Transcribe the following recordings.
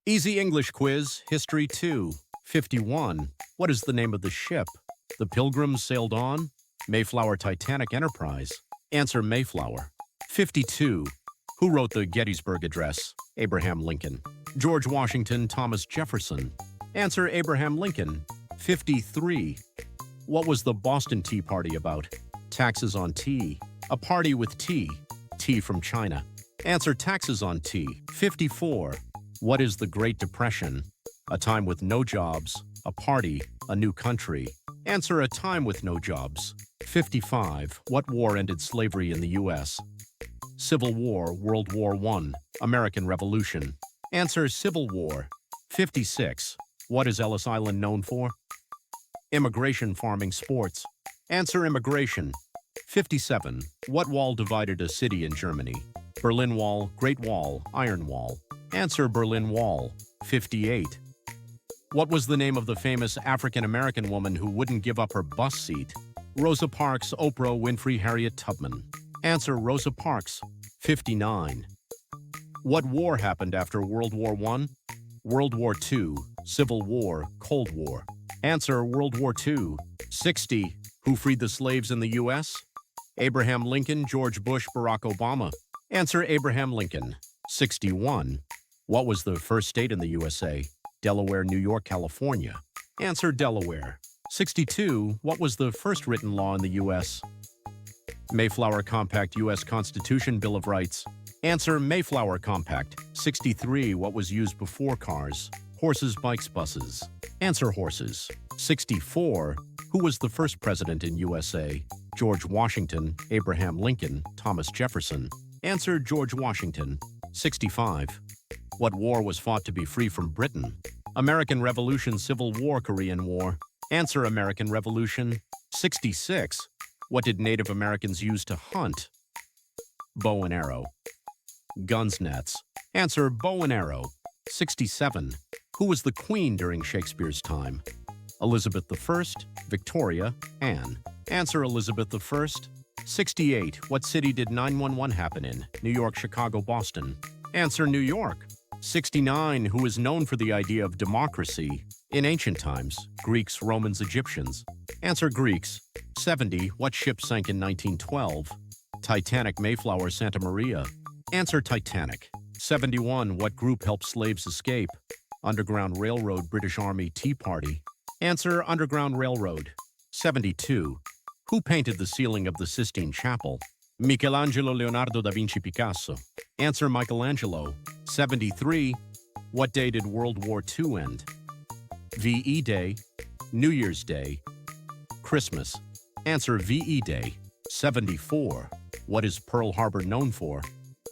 Easy English quiz, History 2. 51. What is the name of the ship? The Pilgrims sailed on? Mayflower Titanic Enterprise. Answer Mayflower. 52. Who wrote the Gettysburg Address? Abraham Lincoln. George Washington, Thomas Jefferson. Answer Abraham Lincoln. 53. What was the Boston Tea Party about? Taxes on tea. A party with tea. Tea from China. Answer taxes on tea. 54. What is the Great Depression? A time with no jobs, a party, a new country. Answer a time with no jobs. 55. What war ended slavery in the U.S.? Civil War, World War I, American Revolution. Answer Civil War. 56. What is Ellis Island known for? Immigration, farming, sports. Answer immigration. 57. What wall divided a city in Germany? Berlin Wall, Great Wall, Iron Wall. Answer Berlin Wall. 58. What was the name of the famous African-American woman who wouldn't give up her bus seat? Rosa Parks, Oprah Winfrey, Harriet Tubman. Answer Rosa Parks. 59. What war happened after World War I? World War II, Civil War, Cold War. Answer World War II. 60. Who freed the slaves in the U.S.? Abraham Lincoln, George Bush, Barack Obama. Answer Abraham Lincoln. 61. What was the first state in the USA? Delaware, New York, California. Answer Delaware. 62. What was the first written law in the U.S.? Mayflower Compact, U.S. Constitution, Bill of Rights. Answer Mayflower Compact. 63. What was used before cars? Horses, bikes, buses. Answer horses. 64. Who was the first president in USA? George Washington, Abraham Lincoln, Thomas Jefferson. Answer George Washington. 65. What war was fought to be free from Britain? American Revolution, Civil War, Korean War. Answer American Revolution. 66. What did Native Americans use to hunt? Bow and arrow. Guns, nets. Answer bow and arrow. 67. Who was the queen during Shakespeare's time? Elizabeth I, Victoria, Anne. Answer Elizabeth I. 68. What city did 911 happen in? New York, Chicago, Boston. Answer New York. 69. Who is known for the idea of democracy? In ancient times, Greeks, Romans, Egyptians. Answer Greeks. 70. What ship sank in 1912? Titanic, Mayflower, Santa Maria. Answer Titanic. 71. What group helped slaves escape? Underground Railroad, British Army, Tea Party. Answer Underground Railroad. 72. Who painted the ceiling of the Sistine Chapel? Michelangelo, Leonardo da Vinci, Picasso. Answer Michelangelo. 73. What day did World War II end? VE Day, New Year's Day, Christmas. Answer VE Day. 74. What is Pearl Harbor known for?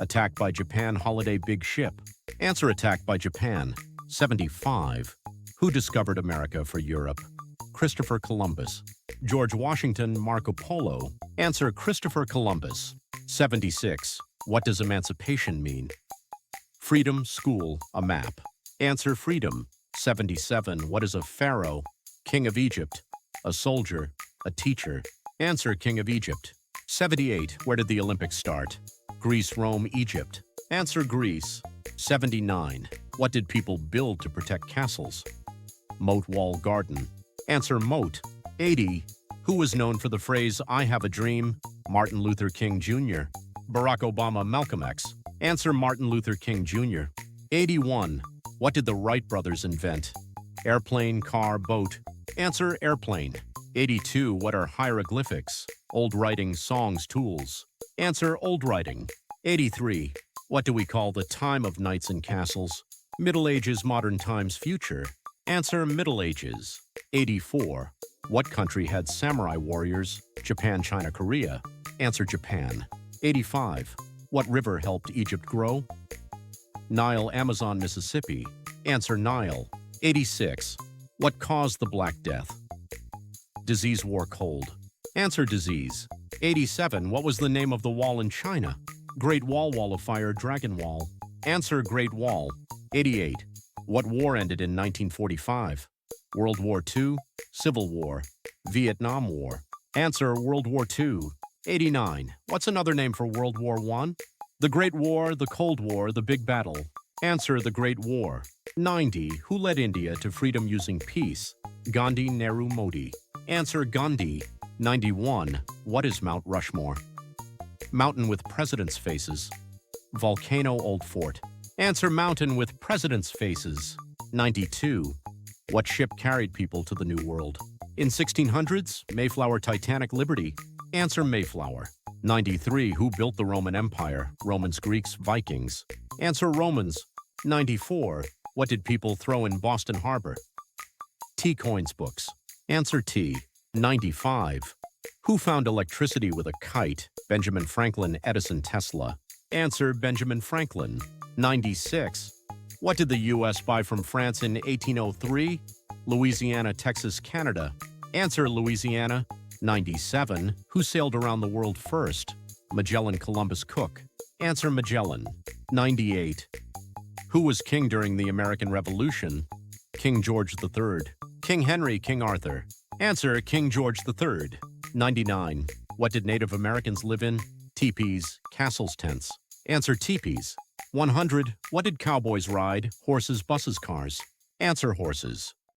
Attack by Japan, holiday, big ship. Answer attack by Japan. 75. Who discovered America for Europe? Christopher Columbus. George Washington, Marco Polo. Answer Christopher Columbus. 76. What does emancipation mean? Freedom, school, a map. Answer freedom. 77. What is a pharaoh? King of Egypt. A soldier, a teacher. Answer King of Egypt. 78. Where did the Olympics start? Greece, Rome, Egypt. Answer Greece. 79. What did people build to protect castles? Moat, wall, garden. Answer moat. 80. Who was known for the phrase, I have a dream? Martin Luther King Jr. Barack Obama, Malcolm X. Answer Martin Luther King Jr. 81. What did the Wright brothers invent? Airplane, car, boat. Answer airplane. 82. What are hieroglyphics? Old writing, songs, tools. Answer old writing. 83. What do we call the time of knights and castles? Middle Ages, modern times, future. Answer Middle Ages. 84. What country had samurai warriors? Japan, China, Korea. Answer Japan. 85. What river helped Egypt grow? Nile, Amazon, Mississippi. Answer Nile. 86. What caused the Black Death? Disease, war, cold. Answer disease. 87. What was the name of the wall in China? Great Wall, Wall of Fire, Dragon Wall. Answer Great Wall. 88. What war ended in 1945? World War II, Civil War, Vietnam War. Answer World War II. 89. What's another name for World War I? The Great War, the Cold War, the Big Battle. Answer: the Great War. 90. Who led India to freedom using peace? Gandhi, Nehru, Modi. Answer: Gandhi. 91. What is Mount Rushmore? Mountain with presidents' faces. Volcano, Old Fort. Answer: mountain with presidents' faces. 92. What ship carried people to the New World? In 1600s, Mayflower, Titanic, Liberty. Answer: Mayflower. 93. Who built the Roman Empire? Romans, Greeks, Vikings. Answer: Romans. 94. What did people throw in Boston Harbor? T coins books. Answer: T. 95. Who found electricity with a kite? Benjamin Franklin, Edison, Tesla. Answer: Benjamin Franklin. 96. What did the U.S. buy from France in 1803? Louisiana, Texas, Canada. Answer: Louisiana. 97. Who sailed around the world first? Magellan, Columbus, Cook. Answer: Magellan. 98. Who was king during the American Revolution? King George III. King Henry, King Arthur. Answer: King George III. 99. What did Native Americans live in? Teepees, castles, tents. Answer: teepees. 100. What did cowboys ride? Horses, buses, cars. Answer: horses.